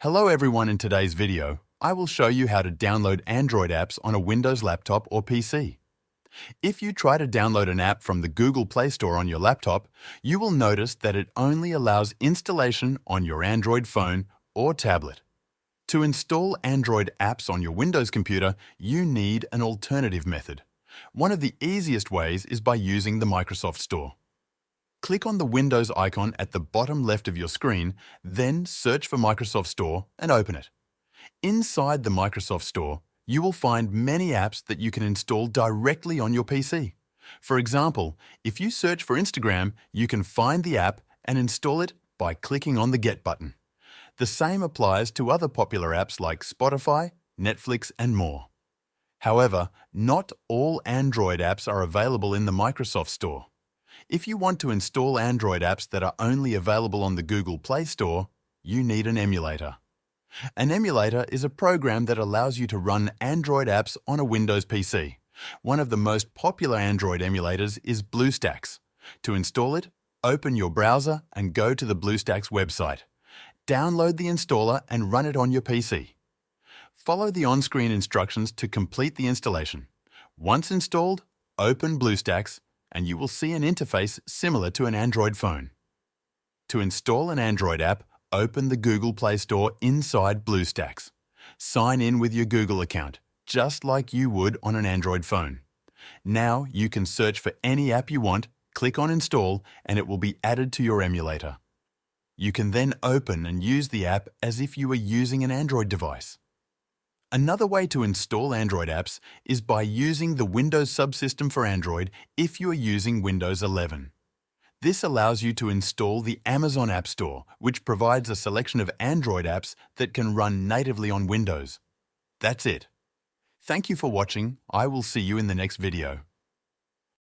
Hello everyone, in today's video, I will show you how to download Android apps on a Windows laptop or PC. If you try to download an app from the Google Play Store on your laptop, you will notice that it only allows installation on your Android phone or tablet. To install Android apps on your Windows computer, you need an alternative method. One of the easiest ways is by using the Microsoft Store. Click on the Windows icon at the bottom left of your screen, then search for Microsoft Store and open it. Inside the Microsoft Store, you will find many apps that you can install directly on your PC. For example, if you search for Instagram, you can find the app and install it by clicking on the Get button. The same applies to other popular apps like Spotify, Netflix, and more. However, not all Android apps are available in the Microsoft Store. If you want to install Android apps that are only available on the Google Play Store, you need an emulator. An emulator is a program that allows you to run Android apps on a Windows PC. One of the most popular Android emulators is BlueStacks. To install it, open your browser and go to the BlueStacks website. Download the installer and run it on your PC. Follow the on-screen instructions to complete the installation. Once installed, open BlueStacks and you will see an interface similar to an Android phone. To install an Android app, open the Google Play Store inside BlueStacks. Sign in with your Google account, just like you would on an Android phone. Now you can search for any app you want, click on Install, and it will be added to your emulator. You can then open and use the app as if you were using an Android device. Another way to install Android apps is by using the Windows subsystem for Android if you are using Windows 11. This allows you to install the Amazon App Store, which provides a selection of Android apps that can run natively on Windows. That's it. Thank you for watching. I will see you in the next video.